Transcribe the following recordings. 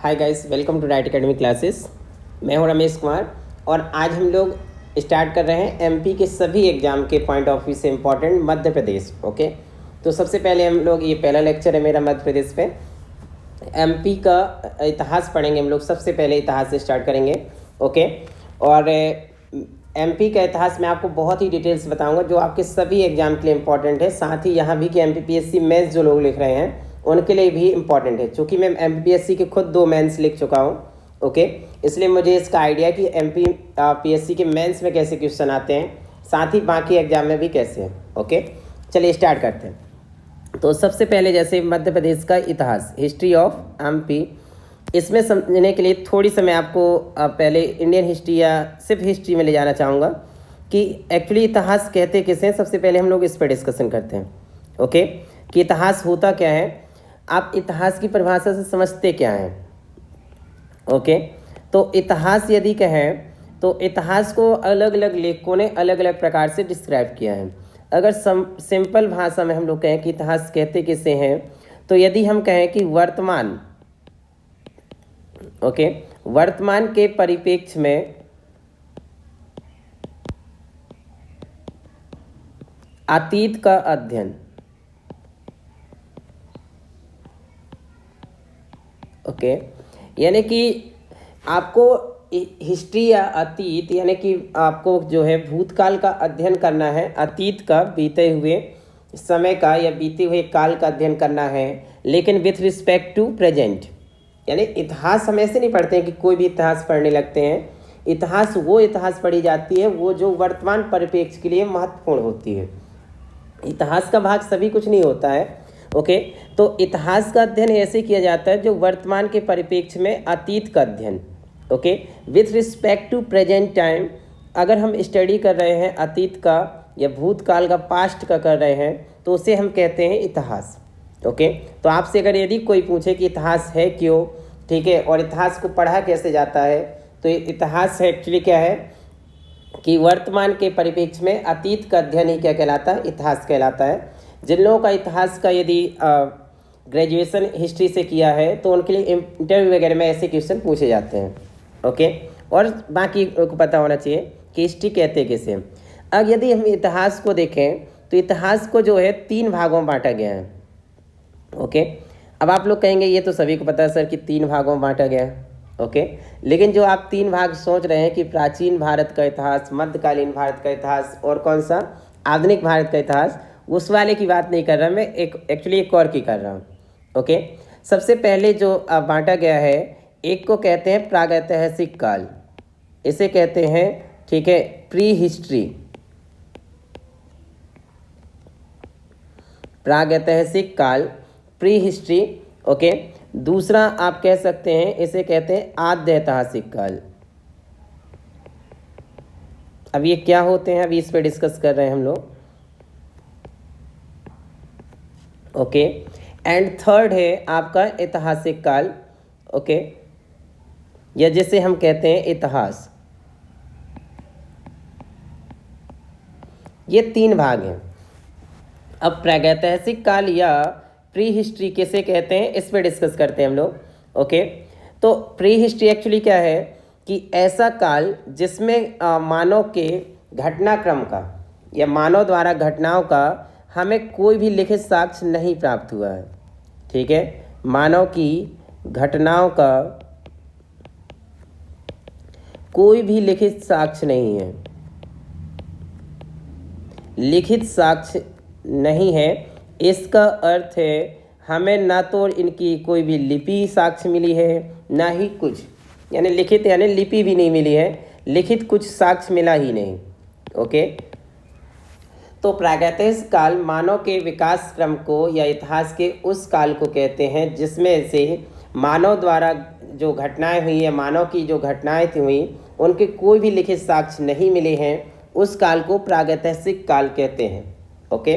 Hi guys, welcome to Diet Academy classes. मैं हूं रमेश कुमार और आज हम लोग स्टार्ट कर रहे हैं एमपी के सभी एग्ज़ाम के पॉइंट ऑफ व्यू से इम्पोर्टेंट मध्य प्रदेश। ओके, तो सबसे पहले हम लोग, ये पहला लेक्चर है मेरा मध्य प्रदेश पे। एमपी का इतिहास पढ़ेंगे हम लोग। सबसे पहले इतिहास से स्टार्ट करेंगे। ओके, और एमपी का इतिहास मैं आपको बहुत ही डिटेल्स बताऊंगा जो आपके सभी एग्जाम के लिए इम्पोर्टेंट है। साथ ही यहाँ भी कि एमपीपीएससी मेंस जो लोग लिख रहे हैं उनके लिए भी इम्पॉर्टेंट है, क्योंकि मैं एमपीपीएससी के खुद 2 मेंस लिख चुका हूँ। ओके, इसलिए मुझे इसका आइडिया कि एमपीपीएससी के मेंस में कैसे क्वेश्चन आते हैं, साथ ही बाकी एग्जाम में भी कैसे हैं। ओके, चलिए स्टार्ट करते हैं। तो सबसे पहले जैसे मध्य प्रदेश का इतिहास, हिस्ट्री ऑफ एमपी, इसमें समझने के लिए थोड़ी सी मैं आपको पहले इंडियन हिस्ट्री या सिर्फ हिस्ट्री में ले जाना चाहूँगा कि एक्चुअली इतिहास कहते किसे हैं। सबसे पहले हम लोग इस पर डिस्कशन करते हैं। ओके, कि इतिहास होता क्या है, आप इतिहास की परिभाषा से समझते क्या हैं। ओके, तो इतिहास यदि कहें तो इतिहास को अलग अलग लेखकों ने अलग अलग प्रकार से डिस्क्राइब किया है। अगर सिंपल भाषा में हम लोग कहें कि इतिहास कहते किसे हैं, तो यदि हम कहें कि वर्तमान, ओके, वर्तमान के परिप्रेक्ष्य में अतीत का अध्ययन, ओके, यानी कि आपको हिस्ट्री या अतीत, यानी कि आपको जो है भूतकाल का अध्ययन करना है, अतीत का बीते हुए समय का या बीते हुए काल का अध्ययन करना है, लेकिन विथ रिस्पेक्ट टू प्रेजेंट। यानी इतिहास हम ऐसे नहीं पढ़ते हैं कि कोई भी इतिहास पढ़ने लगते हैं। इतिहास वो इतिहास पढ़ी जाती है वो जो वर्तमान परिप्रेक्ष्य के लिए महत्वपूर्ण होती है। इतिहास का भाग सभी कुछ नहीं होता है। ओके, तो इतिहास का अध्ययन ऐसे किया जाता है जो वर्तमान के परिप्रेक्ष्य में अतीत का अध्ययन, okay, with respect to present time. अगर हम स्टडी कर रहे हैं अतीत का या भूतकाल का, पास्ट का कर रहे हैं, तो उसे हम कहते हैं इतिहास। ओके, तो आपसे अगर यदि कोई पूछे कि इतिहास है क्यों, ठीक है, और इतिहास को पढ़ा कैसे जाता है, तो इतिहास एक्चुअली क्या है कि वर्तमान के परिप्रेक्ष्य में अतीत का अध्ययन ही क्या कहलाता है, इतिहास कहलाता है। जिन लोगों का इतिहास का यदि ग्रेजुएशन हिस्ट्री से किया है तो उनके लिए इंटरव्यू वगैरह में ऐसे क्वेश्चन पूछे जाते हैं। ओके, और बाकी को पता होना चाहिए कि हिस्ट्री कहते किसे। अब यदि हम इतिहास को देखें तो इतिहास को जो है 3 भागों में बांटा गया है। ओके, अब आप लोग कहेंगे ये तो सभी को पता है सर कि 3 भागों में बांटा गया है। ओके, लेकिन जो आप 3 भाग सोच रहे हैं कि प्राचीन भारत का इतिहास, मध्यकालीन भारत का इतिहास और कौन सा आधुनिक भारत का इतिहास, उस वाले की बात नहीं कर रहा मैं, एक्चुअली एक और की कर रहा हूँ। ओके, सबसे पहले जो बांटा गया है, एक को कहते हैं प्रागैतिहासिक काल, इसे कहते हैं, ठीक है, प्री हिस्ट्री, प्रागैतिहासिक काल, प्री हिस्ट्री। ओके, दूसरा आप कह सकते हैं, इसे कहते हैं आद्य ऐतिहासिक काल। अब ये क्या होते हैं, अभी इस पर डिस्कस कर रहे हैं हम लोग। ओके, एंड थर्ड है आपका ऐतिहासिक काल। ओके, या जिसे हम कहते हैं इतिहास। ये 3 भाग हैं। अब प्रागैतिहासिक काल या प्री हिस्ट्री किसे कहते हैं, इस पर डिस्कस करते हैं हम लोग। ओके, तो प्री हिस्ट्री एक्चुअली क्या है कि ऐसा काल जिसमें मानव के घटनाक्रम का या मानव द्वारा घटनाओं का हमें कोई भी लिखित साक्ष्य नहीं प्राप्त हुआ है। ठीक है, मानव की घटनाओं का कोई भी लिखित साक्ष्य नहीं है, लिखित साक्ष्य नहीं है। इसका अर्थ है हमें ना तो इनकी कोई भी लिपि साक्ष्य मिली है, ना ही कुछ, यानी लिखित यानी लिपि भी नहीं मिली है, लिखित कुछ साक्ष्य मिला ही नहीं। ओके, तो प्रागैतिहासिक काल मानव के विकास क्रम को या इतिहास के उस काल को कहते हैं जिसमें से मानव द्वारा जो घटनाएं हुई या मानव की जो घटनाएं हुई उनके कोई भी लिखित साक्ष्य नहीं मिले हैं, उस काल को प्रागैतिहासिक काल कहते हैं। ओके,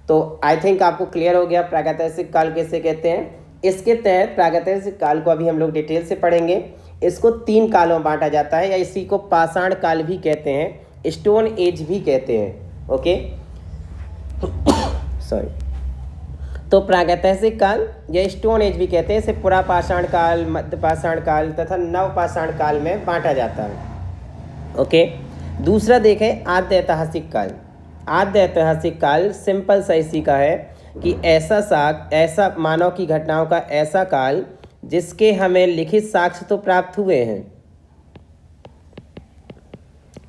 तो आई थिंक आपको क्लियर हो गया प्रागैतिहासिक काल कैसे कहते हैं। इसके तहत प्रागैतिहासिक काल को अभी हम लोग डिटेल से पढ़ेंगे। इसको 3 कालों में बांटा जाता है, या इसी को पाषाण काल भी कहते हैं, स्टोन एज भी कहते हैं। ओके, सॉरी, तो प्रागैतिहासिक काल या स्टोन एज भी कहते हैं, इसे पुरापाषाण काल, मध्य पाषाण काल तथा नवपाषाण काल में बांटा जाता है। ओके, दूसरा देखें आद्य ऐतिहासिक काल। आद्य ऐतिहासिक काल सिंपल सा इसी का है कि ऐसा मानव की घटनाओं का ऐसा काल जिसके हमें लिखित साक्ष्य तो प्राप्त हुए हैं,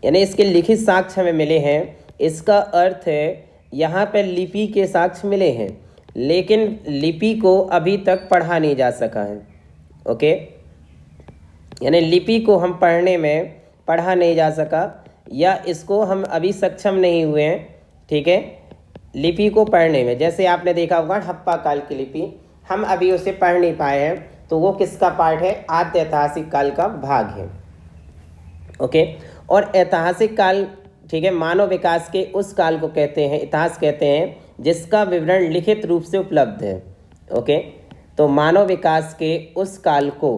यानी इसके लिखित साक्ष्य हमें मिले हैं। इसका अर्थ है यहाँ पे लिपि के साक्ष्य मिले हैं, लेकिन लिपि को अभी तक पढ़ा नहीं जा सका है। ओके, यानी लिपि को हम पढ़ा नहीं जा सका, या इसको हम अभी सक्षम नहीं हुए हैं, ठीक है, लिपि को पढ़ने में। जैसे आपने देखा होगा हड़प्पा काल की लिपि, हम अभी उसे पढ़ नहीं पाए हैं, तो वो किसका पार्ट है? आद्य ऐतिहासिक काल का भाग है। ओके, और ऐतिहासिक काल, ठीक है, मानव विकास के उस काल को कहते हैं, इतिहास कहते हैं, जिसका विवरण लिखित रूप से उपलब्ध है। ओके, तो मानव विकास के उस काल को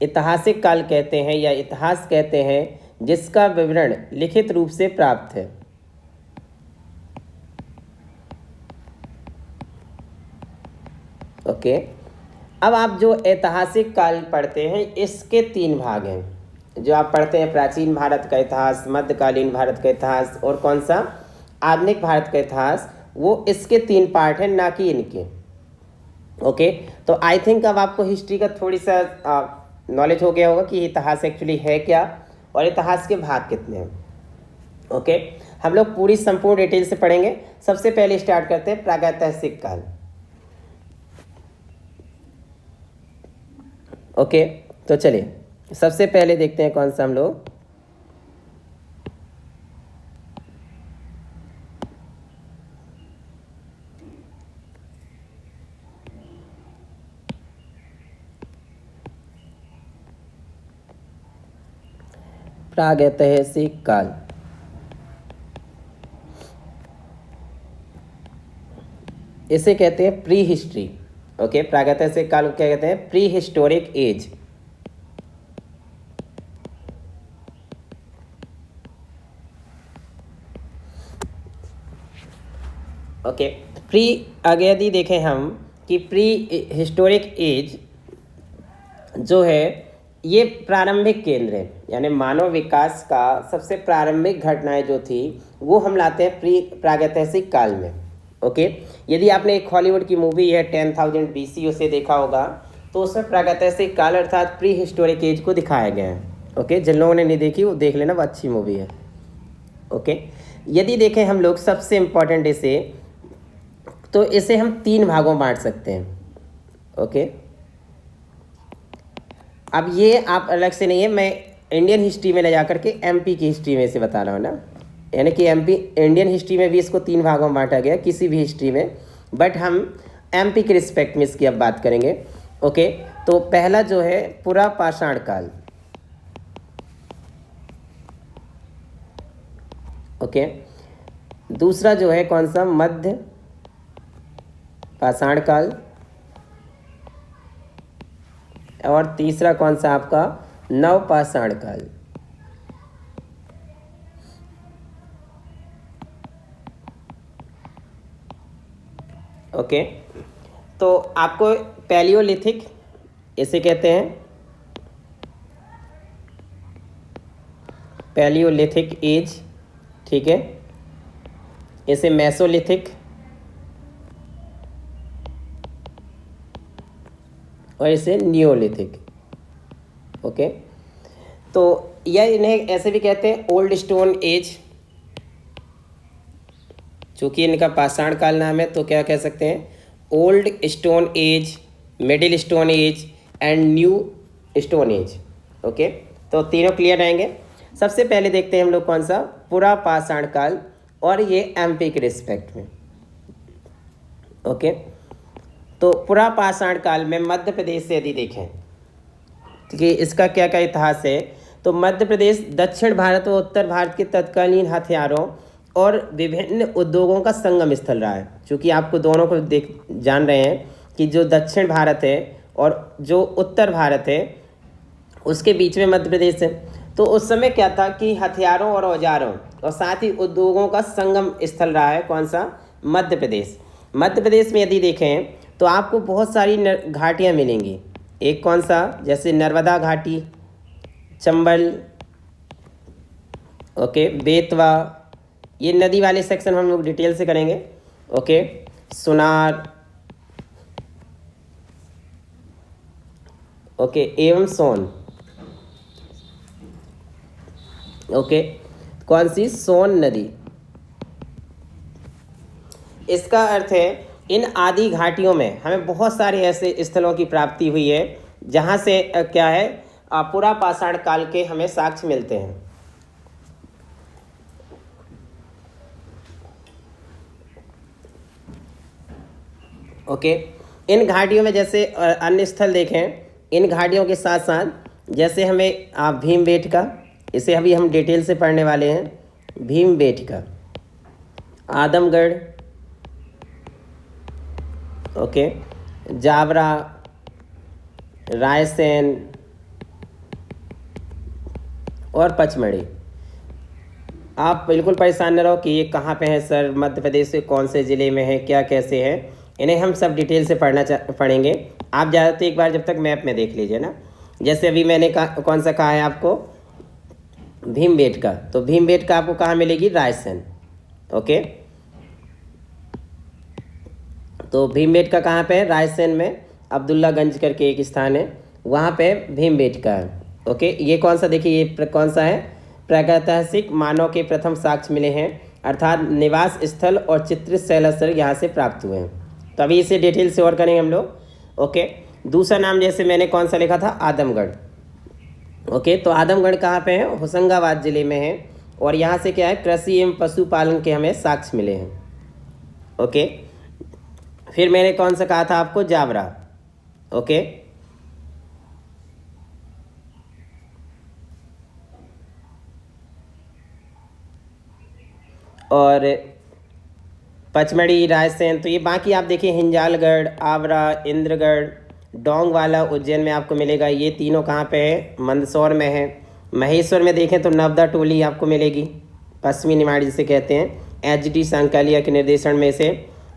ऐतिहासिक काल कहते हैं या इतिहास कहते हैं, जिसका विवरण लिखित रूप से प्राप्त है। ओके, अब आप जो ऐतिहासिक काल पढ़ते हैं, इसके 3 भाग हैं जो आप पढ़ते हैं: प्राचीन भारत का इतिहास, मध्यकालीन भारत का इतिहास और कौन सा? आधुनिक भारत का इतिहास। वो इसके 3 पार्ट हैं, ना कि इनके। ओके, तो आई थिंक अब आपको हिस्ट्री का थोड़ी सा नॉलेज हो गया होगा कि इतिहास एक्चुअली है क्या और इतिहास के भाग कितने हैं। ओके, हम लोग पूरी संपूर्ण डिटेल से पढ़ेंगे। सबसे पहले स्टार्ट करते हैं प्रागैतिहासिक काल। ओके, तो चलिए सबसे पहले देखते हैं कौन सा हम लोग। प्रागैतिहासिक काल, इसे कहते हैं प्री हिस्ट्री। ओके, प्रागैतिहासिक काल को क्या कहते हैं? Prehistoric age. Okay, pre, आगे यदि देखें हम कि प्री हिस्टोरिक एज जो है ये प्रारंभिक केंद्र है, यानी मानव विकास का सबसे प्रारंभिक घटनाएं जो थी वो हम लाते हैं प्रागैतिहासिक काल में। ओके, यदि आपने एक हॉलीवुड की मूवी है 10,000 BC उसे देखा होगा, तो उसमें प्रागैतिहासिक काल अर्थात प्री हिस्टोरिक एज को दिखाया गया है। ओके, जिन लोगों ने नहीं देखी वो देख लेना, वो अच्छी मूवी है। ओके, यदि देखें हम लोग सबसे इम्पोर्टेंट इसे, तो इसे हम 3 भागों में बांट सकते हैं। ओके, अब ये आप अलग से नहीं है, मैं इंडियन हिस्ट्री में ले जा करके एमपी की हिस्ट्री में इसे बता रहा हूँ ना, यानी कि एमपी इंडियन हिस्ट्री में भी इसको 3 भागों में बांटा गया किसी भी हिस्ट्री में, बट हम एमपी के रिस्पेक्ट में इसकी अब बात करेंगे। ओके, तो पहला जो है पुरापाषाण काल। ओके, दूसरा जो है कौन सा? मध्य पाषाण काल, और तीसरा कौन सा आपका? नवपाषाण काल। ओके, तो आपको पैलियोलिथिक इसे कहते हैं, पैलियोलिथिक एज, ठीक है, इसे मेसोलिथिक और इसे नियोलिथिक। ओके, तो यह इन्हें ऐसे भी कहते हैं ओल्ड स्टोन एज, चूँकि इनका पाषाण काल नाम है तो क्या कह सकते हैं? Old stone age, middle stone age and new stone age. Okay, तो तीनों क्लियर रहेंगे। सबसे पहले देखते हैं हम लोग कौन सा? पुरापाषाण काल, और ये एमपी के रिस्पेक्ट में। ओके, तो पुरापाषाण काल में मध्य प्रदेश से यदि देखें कि इसका क्या क्या इतिहास है, तो मध्य प्रदेश दक्षिण भारत और उत्तर भारत के तत्कालीन हथियारों और विभिन्न उद्योगों का संगम स्थल रहा है। चूँकि आपको दोनों को जान रहे हैं कि जो दक्षिण भारत है और जो उत्तर भारत है उसके बीच में मध्य प्रदेश है। तो उस समय क्या था कि हथियारों और औजारों और साथ ही उद्योगों का संगम स्थल रहा है कौन सा? मध्य प्रदेश। मध्य प्रदेश में यदि देखें तो आपको बहुत सारी घाटियाँ मिलेंगी। एक कौन सा, जैसे नर्मदा घाटी, चंबल, ओके, बेतवा, ये नदी वाले सेक्शन हम लोग डिटेल से करेंगे। ओके, सुनार, ओके, एवं सोन। ओके, कौन सी, सोन नदी। इसका अर्थ है इन आदि घाटियों में हमें बहुत सारे ऐसे स्थलों की प्राप्ति हुई है जहाँ से क्या है, पुरा पाषाण काल के हमें साक्ष्य मिलते हैं। ओके, इन घाटियों में जैसे अन्य स्थल देखें, इन घाटियों के साथ साथ जैसे हमें भीमबेटका, इसे अभी हम डिटेल से पढ़ने वाले हैं। भीमबेटका, आदमगढ़, ओके, जावरा, रायसेन और पचमढ़ी। आप बिल्कुल परेशान न रहो कि ये कहाँ पे है सर, मध्य प्रदेश के कौन से ज़िले में है, क्या कैसे है, इन्हें हम सब डिटेल से पढ़ेंगे। आप ज़्यादा तो एक बार जब तक मैप में देख लीजिए ना। जैसे अभी मैंने कौन सा कहा है आपको, भीमबेटका, तो भीमबेटका आपको कहाँ मिलेगी, रायसेन। ओके, तो भीमबेटका कहाँ पे है, रायसेन में अब्दुल्लागंज करके एक स्थान है, वहाँ पे भीमबेटका है। ओके, ये कौन सा, देखिए ये कौन सा है, प्रागैतिहासिक मानव के प्रथम साक्ष्य मिले हैं, अर्थात निवास स्थल और चित्रित शैलस्तर यहाँ से प्राप्त हुए हैं। तो अभी इसे डिटेल से और करेंगे हम लोग। ओके, दूसरा नाम जैसे मैंने कौन सा लिखा था, आदमगढ़। ओके, तो आदमगढ़ कहाँ पे है, होशंगाबाद ज़िले में है, और यहाँ से क्या है, कृषि एवं पशुपालन के हमें साक्ष्य मिले हैं। ओके, फिर मैंने कौन सा कहा था आपको, जावरा। ओके, और पचमढ़ी, रायसेन, तो ये बाकी आप देखिए, हिंजालगढ़, आवरा, इंद्रगढ़, डोंगवाला उज्जैन में आपको मिलेगा। ये तीनों कहाँ पे है, मंदसौर में है। महेश्वर में देखें तो नवदा टोली आपको मिलेगी, पश्चिमी निमाड़ी जिसे कहते हैं। HD सांकालिया के निर्देशन में से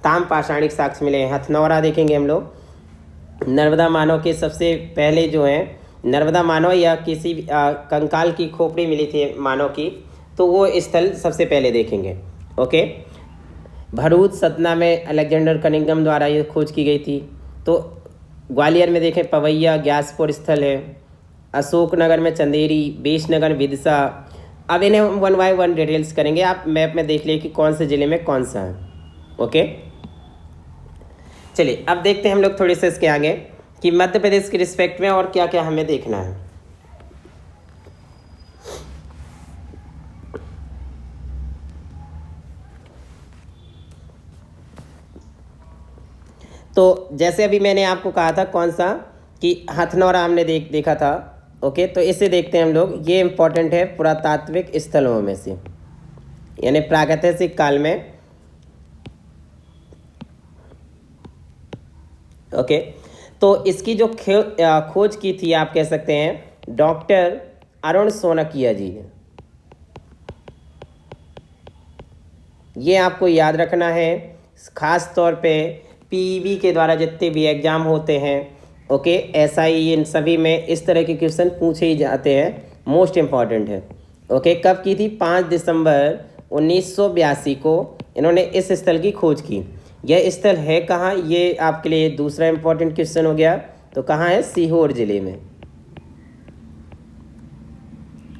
ताम पाषाणिक साक्ष्य मिले हैं। हथनौरा देखेंगे हम लोग, नर्मदा मानव के सबसे पहले जो हैं, नर्मदा मानव या किसी कंकाल की खोपड़ी मिली थी मानव की, तो वो स्थल सबसे पहले देखेंगे। ओके, भरूच, सतना में अलेक्जेंडर कनिंगम द्वारा ये खोज की गई थी। तो ग्वालियर में देखें पवैया, ग्यासपुर स्थल है। अशोकनगर में चंदेरी, बेशनगर, विदिशा। अब इन्हें 1 बाय 1 डिटेल्स करेंगे, आप मैप में देख लिए कि कौन से ज़िले में कौन सा है। ओके, चलिए अब देखते हैं हम लोग थोड़े से इसके आगे कि मध्य प्रदेश के रिस्पेक्ट में और क्या क्या हमें देखना है। तो जैसे अभी मैंने आपको कहा था कौन सा, कि हथनौरा हमने देखा था। ओके, तो इसे देखते हैं हम लोग। ये इम्पोर्टेंट है पुरातात्विक स्थलों में से, यानी प्रागैतिहासिक काल में। ओके, तो इसकी जो खोज की थी, आप कह सकते हैं, डॉक्टर अरुण सोनकिया जी ने। ये आपको याद रखना है, ख़ास तौर पे PEB के द्वारा जितने भी एग्ज़ाम होते हैं, ओके, SI, इन सभी में इस तरह के क्वेश्चन पूछे ही जाते हैं, मोस्ट इम्पॉर्टेंट है। ओके, कब की थी, 5 दिसंबर 1982 को इन्होंने इस स्थल की खोज की। यह स्थल है कहाँ, ये आपके लिए दूसरा इम्पॉर्टेंट क्वेश्चन हो गया। तो कहाँ है, सीहोर ज़िले में।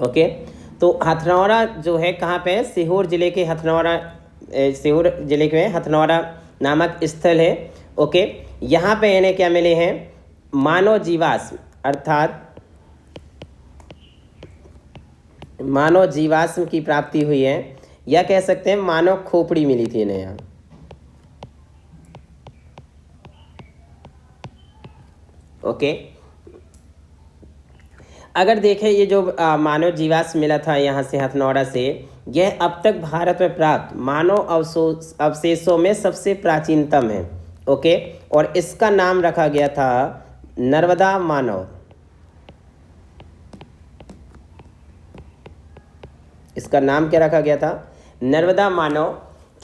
ओके, तो हथनौरा जो है कहाँ पे है, सीहोर ज़िले के हथनौरा, सीहोर ज़िले के हथनौरा नामक स्थल है। ओके, यहाँ पे इन्हें क्या मिले हैं, मानव जीवाश्म, अर्थात मानव जीवाश्म की प्राप्ति हुई है, या कह सकते हैं मानव खोपड़ी मिली थी इन्हें यहाँ। ओके, अगर देखें ये जो मानव जीवाश्म मिला था यहाँ से, हथनौरा से, यह अब तक भारत में प्राप्त मानव अवशेषों में सबसे प्राचीनतम है। ओके, और इसका नाम रखा गया था नर्मदा मानव। इसका नाम क्या रखा गया था, नर्मदा मानव,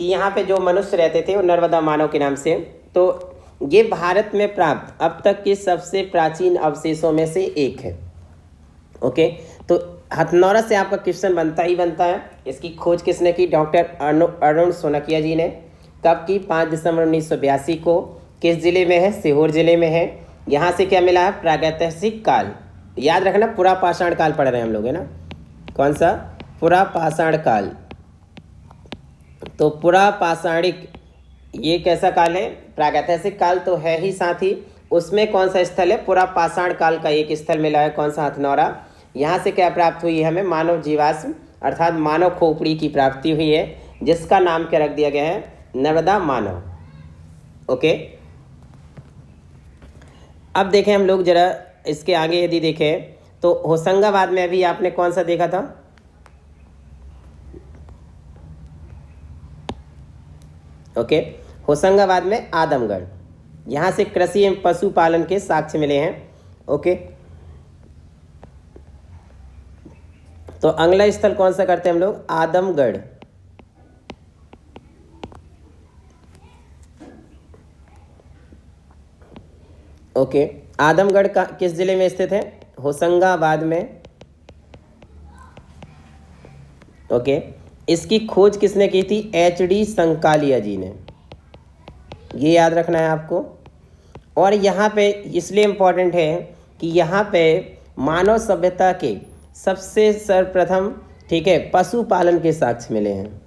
कि यहाँ पे जो मनुष्य रहते थे वो नर्मदा मानव के नाम से, तो ये भारत में प्राप्त अब तक के सबसे प्राचीन अवशेषों में से एक है। ओके, तो हथनौरा से आपका क्वेश्चन बनता ही बनता है। इसकी खोज किसने की? डॉक्टर अरुण सोनकिया जी ने। कब की? 5 दिसंबर 1982 को। किस जिले में है? सीहोर जिले में है। यहाँ से क्या मिला है? प्रागैतिहासिक काल। याद रखना, पुरा पाषाण काल पढ़ रहे हैं हम लोग, है ना। कौन सा? पुरा पाषाण काल। तो पुरा पाषाणिक ये कैसा काल है? प्रागैतिहासिक काल तो है ही, साथ ही उसमें कौन सा स्थल है? पुरा पाषाण काल का एक स्थल मिला है। कौन सा? हथनौरा। यहाँ से क्या प्राप्त हुई है हमें? मानव जीवाश्म अर्थात मानव खोपड़ी की प्राप्ति हुई है, जिसका नाम क्या रख दिया गया है? नर्मदा मानव। ओके, अब देखें हम लोग जरा इसके आगे यदि देखें तो होशंगाबाद में अभी आपने कौन सा देखा था? ओके, होशंगाबाद में आदमगढ़। यहाँ से कृषि एवं पशुपालन के साक्ष्य मिले हैं। ओके, तो अगला स्थल कौन सा करते हैं हम लोग? आदमगढ़। ओके, आदमगढ़ का किस जिले में स्थित है? होशंगाबाद में। ओके, इसकी खोज किसने की थी? HD संकालिया जी ने। ये याद रखना है आपको। और यहाँ पे इसलिए इम्पोर्टेंट है कि यहाँ पे मानव सभ्यता के सबसे सर्वप्रथम, ठीक है, पशुपालन के साक्ष्य मिले हैं।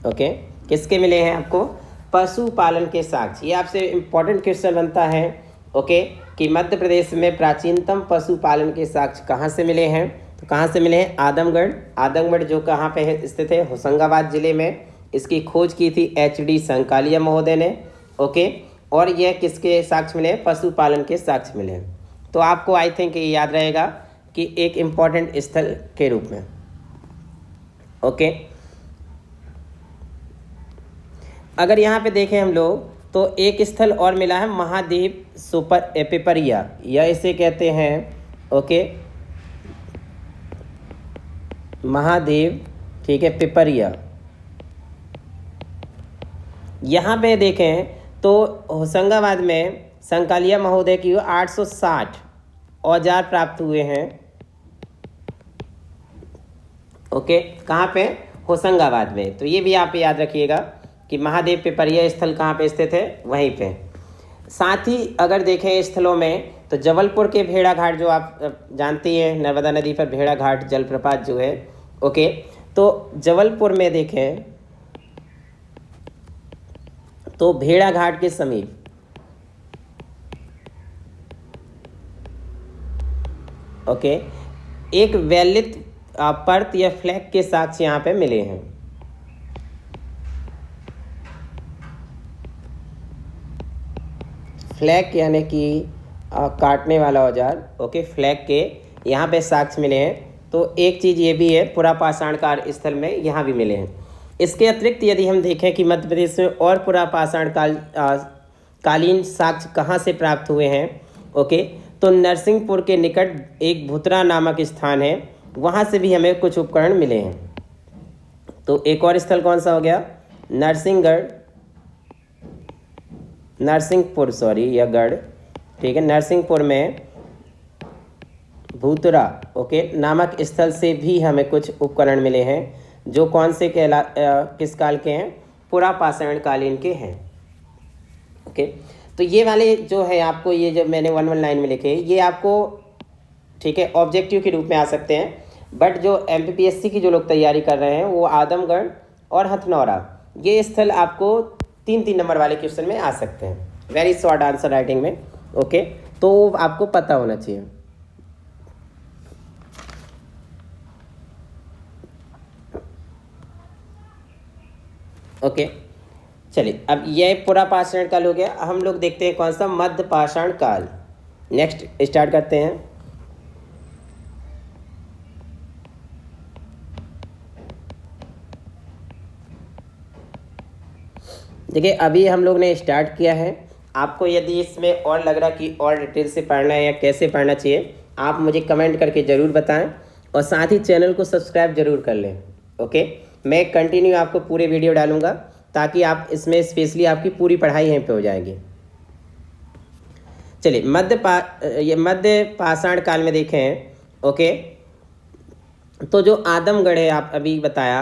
ओके, किसके मिले हैं आपको? पशुपालन के साक्ष्य। ये आपसे इम्पोर्टेंट क्वेश्चन बनता है। ओके, कि मध्य प्रदेश में प्राचीनतम पशुपालन के साक्ष्य कहाँ से मिले हैं? तो कहाँ से मिले हैं? आदमगढ़। आदमगढ़ जो कहाँ पे है? स्थित है होशंगाबाद जिले में। इसकी खोज की थी HD संकालिया महोदय ने। ओके, और यह किसके साक्ष्य मिले? पशुपालन के साक्ष्य मिले हैं। तो आपको आई थिंक ये याद रहेगा कि एक इम्पॉर्टेंट स्थल के रूप में। ओके, अगर यहाँ पे देखें हम लोग तो एक स्थल और मिला है, महादेव पिपरिया, या इसे कहते हैं, ओके, महादेव, ठीक है, पिपरिया। यहाँ पे देखें तो होशंगाबाद में संकालिया महोदय की 860 औजार प्राप्त हुए हैं। ओके, कहाँ पे? होशंगाबाद में। तो ये भी आप याद रखिएगा कि महादेव पिपरिया स्थल कहाँ पे स्थित है? वहीं पे। साथ ही अगर देखें स्थलों में तो जबलपुर के भेड़ा घाट, जो आप जानती हैं, नर्मदा नदी पर भेड़ा घाट जलप्रपात जो है। ओके, तो जबलपुर में देखें तो भेड़ा घाट के समीप ओके एक वैलित पर्त या फ्लैग के साक्ष्य यहाँ पे मिले हैं। फ्लैग यानी कि काटने वाला औजार। ओके, फ्लैग के यहाँ पे साक्ष्य मिले हैं। तो एक चीज़ ये भी है, पुरापाषाण काल स्थल में यहाँ भी मिले हैं। इसके अतिरिक्त यदि हम देखें कि मध्य प्रदेश में और पुरापाषाण कालीन साक्ष्य कहाँ से प्राप्त हुए हैं, ओके, तो नरसिंहपुर के निकट एक भुतरा नामक स्थान है, वहाँ से भी हमें कुछ उपकरण मिले हैं। तो एक और स्थल कौन सा हो गया? नरसिंहपुर या गढ़, ठीक है, नरसिंहपुर में भूतरा, ओके, नामक स्थल से भी हमें कुछ उपकरण मिले हैं, जो कौन से किस काल के हैं? पुरापाषाण कालीन के हैं। ओके, तो ये वाले जो है आपको, ये जब मैंने 119 में लिखे, ये आपको, ठीक है, ऑब्जेक्टिव के रूप में आ सकते हैं। बट जो MPPSC की जो लोग तैयारी कर रहे हैं, वो आदमगढ़ और हथनौरा, ये स्थल आपको 3-3 नंबर वाले क्वेश्चन में आ सकते हैं, वेरी शॉर्ट आंसर राइटिंग में। ओके, तो आपको पता होना चाहिए। ओके, चलिए, अब यह पुरापाषाण काल हो गया। हम लोग देखते हैं कौन सा? मध्य पाषाण काल। नेक्स्ट स्टार्ट करते हैं। देखिए, अभी हम लोग ने स्टार्ट किया है। आपको यदि इसमें और लग रहा कि और डिटेल से पढ़ना है या कैसे पढ़ना चाहिए, आप मुझे कमेंट करके ज़रूर बताएं और साथ ही चैनल को सब्सक्राइब जरूर कर लें। ओके, मैं कंटिन्यू आपको पूरे वीडियो डालूंगा ताकि आप इसमें स्पेशली आपकी पूरी पढ़ाई यहीं पे हो जाएगी। चलिए ये मध्य पाषाण काल में देखें। ओके, तो जो आदमगढ़ है, आप अभी बताया,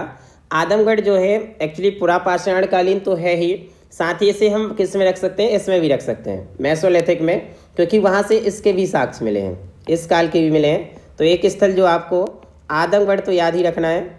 आदमगढ़ जो है एक्चुअली पुरा पाषाण कालीन तो है ही, साथ ही इसे हम किस में रख सकते हैं, इसमें भी रख सकते हैं, मेसोलिथिक में, क्योंकि वहाँ से इसके भी साक्ष्य मिले हैं, इस काल के भी मिले हैं। तो एक स्थल जो आपको आदमगढ़ तो याद ही रखना है।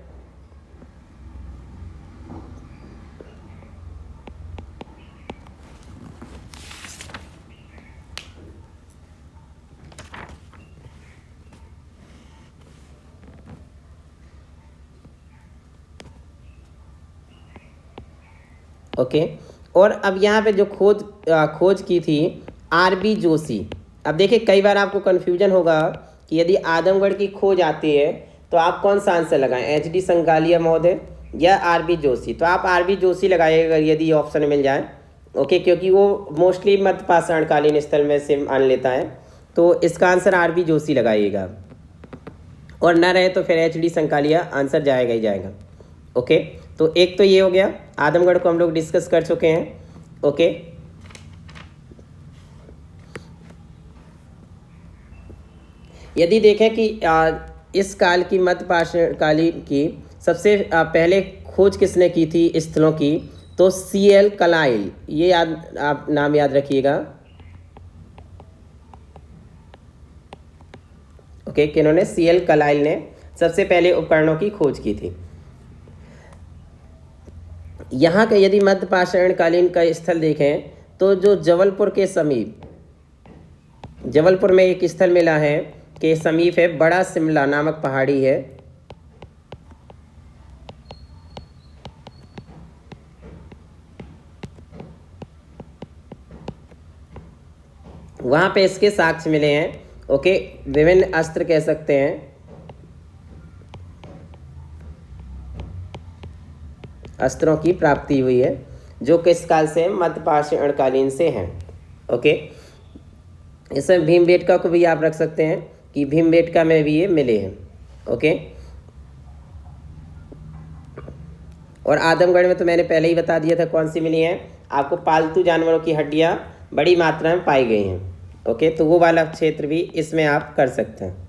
ओके, और अब यहाँ पे जो खोज की थी आरबी जोशी। अब देखिए कई बार आपको कन्फ्यूजन होगा कि यदि आदमगढ़ की खोज आती है तो आप कौन सा आंसर लगाएं, एच.डी. संगालिया महोदय या आरबी जोशी। तो आप आरबी जोशी लगाइएगा यदि ऑप्शन मिल जाए। ओके, क्योंकि वो मोस्टली मध्य पाषाणकालीन स्थल में से मान लेता है, तो इसका आंसर आरबी जोशी लगाइएगा, और ना रहे तो फिर एच.डी. संगालिया आंसर जाएगा ही जाएगा। ओके, तो एक तो ये हो गया, आदमगढ़ को हम लोग डिस्कस कर चुके हैं। ओके, यदि देखें कि इस काल की मध्य पाषाणकालीन की सबसे पहले खोज किसने की थी स्थलों की, तो C.L. कलाइल, ये याद, आप नाम याद रखिएगा। Okay, किन्होंने, C.L. कलाइल ने सबसे पहले उपकरणों की खोज की थी। यहाँ का यदि मध्य पाषाणकालीन का स्थल देखें तो जो जबलपुर के समीप, जबलपुर में एक स्थल मिला है के समीप है, बड़ा शिमला नामक पहाड़ी है। वहाँ पे इसके साक्ष्य मिले हैं। ओके, विभिन्न अस्त्र कह सकते हैं, अस्त्रों की प्राप्ति हुई है जो किस काल से, मध्य पाषाणकालीन से हैं। ओके, इसमें भीमबेटका को भी आप रख सकते हैं कि भीमबेटका में भी ये मिले हैं। ओके, और आदमगढ़ में तो मैंने पहले ही बता दिया था कौन सी मिली है आपको, पालतू जानवरों की हड्डियां बड़ी मात्रा में पाई गई हैं। ओके, तो वो वाला क्षेत्र भी इसमें आप कर सकते हैं।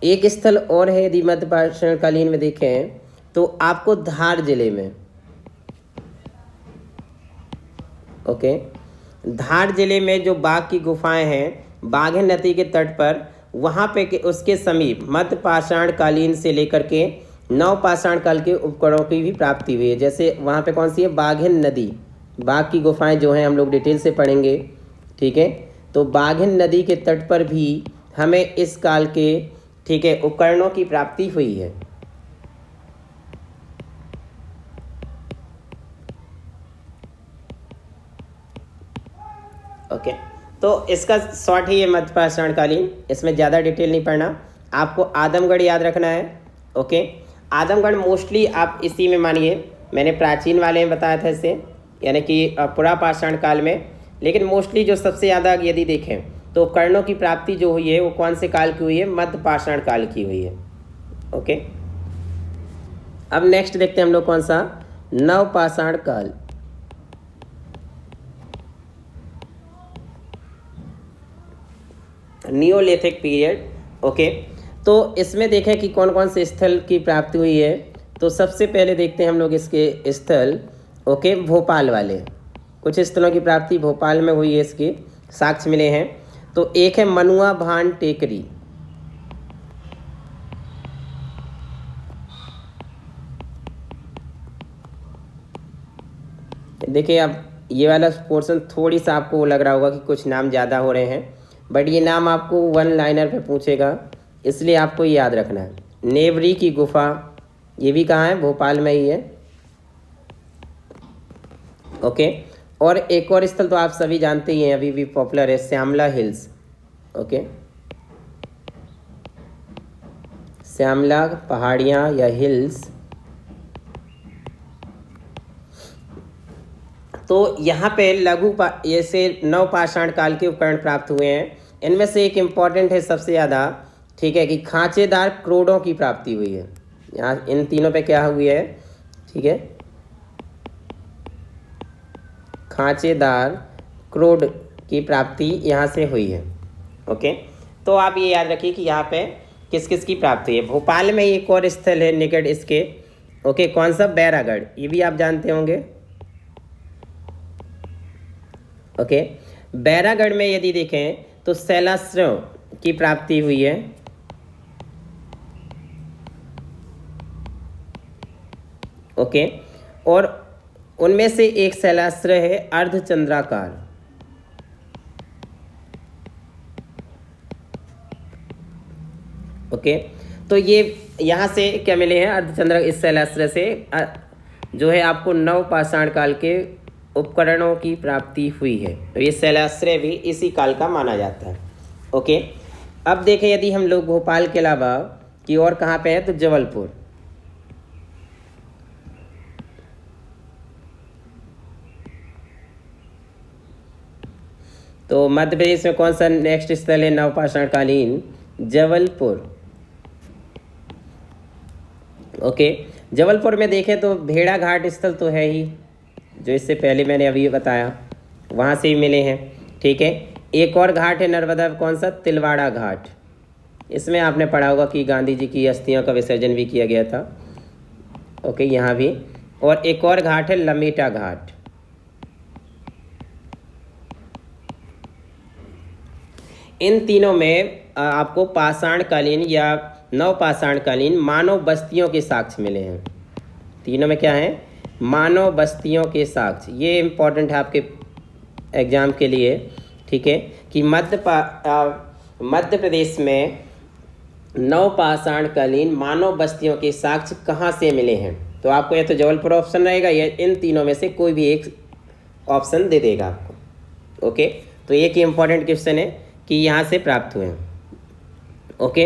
एक स्थल और है यदि मध्य पाषाणकालीन में देखें तो आपको धार जिले में, ओके, धार जिले में जो बाघ की गुफाएं हैं बाघन नदी के तट पर, वहाँ पे उसके समीप मध्य पाषाणकालीन से लेकर के नव पाषाण काल के उपकरणों की भी प्राप्ति हुई है। जैसे वहाँ पे कौन सी है, बाघन नदी, बाघ की गुफाएं जो हैं हम लोग डिटेल से पढ़ेंगे। ठीक है, तो बाघन नदी के तट पर भी हमें इस काल के, ठीक है, उपकरणों की प्राप्ति हुई है। ओके, तो इसका शॉर्ट ही है मध्य पाषाणकालीन, इसमें ज़्यादा डिटेल नहीं पढ़ना, आपको आदमगढ़ याद रखना है। ओके, आदमगढ़ मोस्टली आप इसी में मानिए, मैंने प्राचीन वाले में बताया था इसे, यानी कि पुरा पाषाण काल में, लेकिन मोस्टली जो सबसे ज़्यादा यदि देखें तो उपकरणों की प्राप्ति जो हुई है वो कौन से काल की हुई है, मध्य पाषाण काल की हुई है। ओके, अब नेक्स्ट देखते हैं हम लोग कौन सा, नव पाषाण काल। Neolithic period. ओके, तो इसमें देखें कि कौन कौन से स्थल की प्राप्ति हुई है। तो सबसे पहले देखते हैं हम लोग इसके स्थल। ओके, भोपाल वाले कुछ स्थलों की प्राप्ति भोपाल में हुई है, इसके साक्ष्य मिले हैं। तो एक है मनुआ भान टेकरी, देखिए अब ये वाला पोर्शन थोड़ी सा आपको लग रहा होगा कि कुछ नाम ज़्यादा हो रहे हैं, बट ये नाम आपको वन लाइनर पे पूछेगा, इसलिए आपको ये याद रखना है। नेवरी की गुफा, ये भी कहाँ है, भोपाल में ही है। ओके, और एक और स्थल तो आप सभी जानते ही हैं, अभी भी पॉपुलर है, श्यामला हिल्स। ओके, श्यामला पहाड़ियाँ या हिल्स। तो यहाँ पे ऐसे नवपाषाण काल के उपकरण प्राप्त हुए हैं। इनमें से एक इम्पॉर्टेंट है सबसे ज़्यादा, ठीक है, कि खांचेदार क्रोडों की प्राप्ति हुई है। यहाँ इन तीनों पे क्या हुई है, ठीक है, खांचेदार क्रोड की प्राप्ति यहाँ से हुई है। ओके, तो आप ये याद रखिए कि यहाँ पे किस किस की प्राप्ति हुई है। भोपाल में एक और स्थल है निकट इसके, ओके, कौन सा, बैरागढ़, ये भी आप जानते होंगे। ओके, बैरागढ़ में यदि देखें तो शैलाश्रों की प्राप्ति हुई है। ओके, और उनमें से एक शैलाश्र है अर्धचंद्राकार। ओके, तो ये यहाँ से क्या मिले हैं, अर्धचंद्र, इस शैलाश्र से जो है आपको नवपाषाण काल के उपकरणों की प्राप्ति हुई है। तो ये शैलाश्रय भी इसी काल का माना जाता है। ओके, अब देखें यदि हम लोग भोपाल के अलावा कि और कहाँ पे है, तो जबलपुर। तो मध्य प्रदेश में कौन सा नेक्स्ट स्थल है नवपाषाण कालीन, जबलपुर। ओके, जबलपुर में देखें तो भेड़ा घाट स्थल तो है ही, जो इससे पहले मैंने अभी बताया, वहाँ से ही मिले हैं। ठीक है, एक और घाट है नर्मदा, कौन सा, तिलवाड़ा घाट। इसमें आपने पढ़ा होगा कि गांधी जी की अस्थियों का विसर्जन भी किया गया था। ओके, यहाँ भी। और एक और घाट है लमेटा घाट। इन तीनों में आपको पाषाणकालीन या नवपाषाणकालीन मानव बस्तियों के साक्ष्य मिले हैं। तीनों में क्या है, मानव बस्तियों के साक्ष्य। ये इम्पोर्टेंट है आपके एग्जाम के लिए, ठीक है, कि मध्य प्रदेश में नवपाषाणकालीन मानव बस्तियों के साक्ष्य कहाँ से मिले हैं। तो आपको या तो जबलपुर ऑप्शन रहेगा या इन तीनों में से कोई भी एक ऑप्शन दे देगा आपको। ओके, तो एक ही इम्पॉर्टेंट क्वेश्चन है कि यहाँ से प्राप्त हुए हैं। ओके,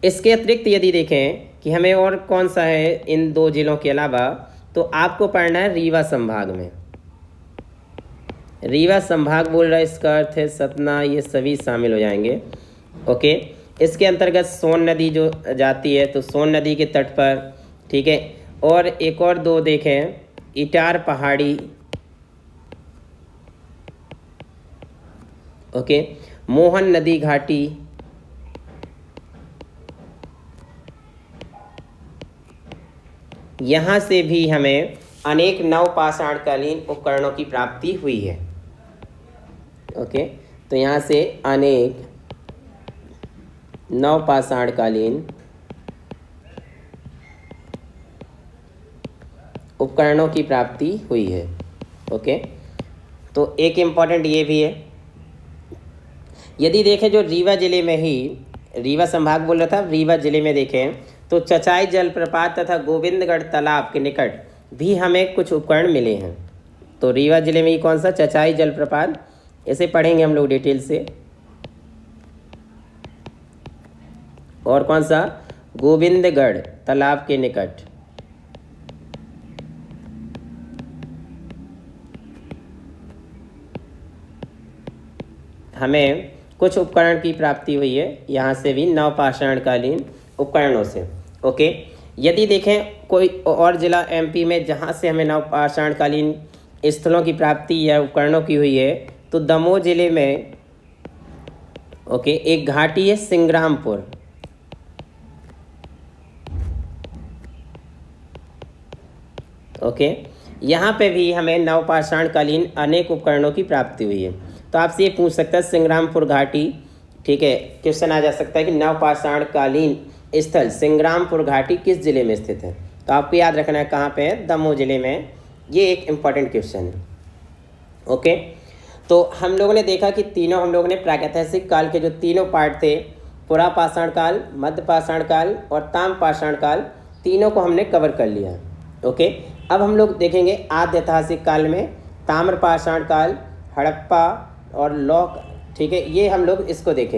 इसके अतिरिक्त यदि देखें कि हमें और कौन सा है इन दो जिलों के अलावा, तो आपको पढ़ना है रीवा संभाग में। रीवा संभाग बोल रहा है, इसका अर्थ है सतना, ये सभी शामिल हो जाएंगे। ओके, इसके अंतर्गत सोन नदी जो जाती है, तो सोन नदी के तट पर, ठीक है, और एक और दो देखें, इटार पहाड़ी, ओके, मोहन नदी घाटी, यहाँ से भी हमें अनेक नवपाषाणकालीन उपकरणों की प्राप्ति हुई है। ओके, तो यहाँ से अनेक नवपाषाणकालीन उपकरणों की प्राप्ति हुई है। ओके, तो एक इम्पॉर्टेंट ये भी है, यदि देखें जो रीवा जिले में ही, रीवा संभाग बोल रहा था, रीवा जिले में देखें तो चचाई जलप्रपात तथा गोविंदगढ़ तालाब के निकट भी हमें कुछ उपकरण मिले हैं। तो रीवा जिले में ही कौन सा, चचाई जलप्रपात, इसे पढ़ेंगे हम लोग डिटेल से। और कौन सा, गोविंदगढ़ तालाब के निकट। हमें कुछ उपकरण की प्राप्ति हुई है, यहाँ से भी नवपाषाणकालीन उपकरणों से। ओके, यदि देखें कोई और ज़िला एमपी में जहाँ से हमें नवपाषाणकालीन स्थलों की प्राप्ति या उपकरणों की हुई है, तो दमोह जिले में, ओके, एक घाटी है सिंग्रामपुर। ओके, यहाँ पे भी हमें नवपाषाणकालीन अनेक उपकरणों की प्राप्ति हुई है। तो आपसे ये पूछ सकता है सिंग्रामपुर घाटी, ठीक है, क्वेश्चन आ जा सकता है कि नवपाषाणकालीन स्थल सिंग्रामपुर घाटी किस जिले में स्थित है। तो आपको याद रखना है कहाँ पे है, दमोह जिले में। ये एक इम्पॉर्टेंट क्वेश्चन है। ओके, तो हम लोगों ने देखा कि तीनों, हम लोगों ने प्रागैतिहासिक काल के जो तीनों पार्ट थे, पुरापाषाण काल, मध्यपाषाण काल और ताम्रपाषाण काल, तीनों को हमने कवर कर लिया है। ओके, अब हम लोग देखेंगे आद्य ऐतिहासिक काल में ताम्रपाषाण काल, हड़प्पा और लौह, ठीक है, ये हम लोग इसको देखेंगे।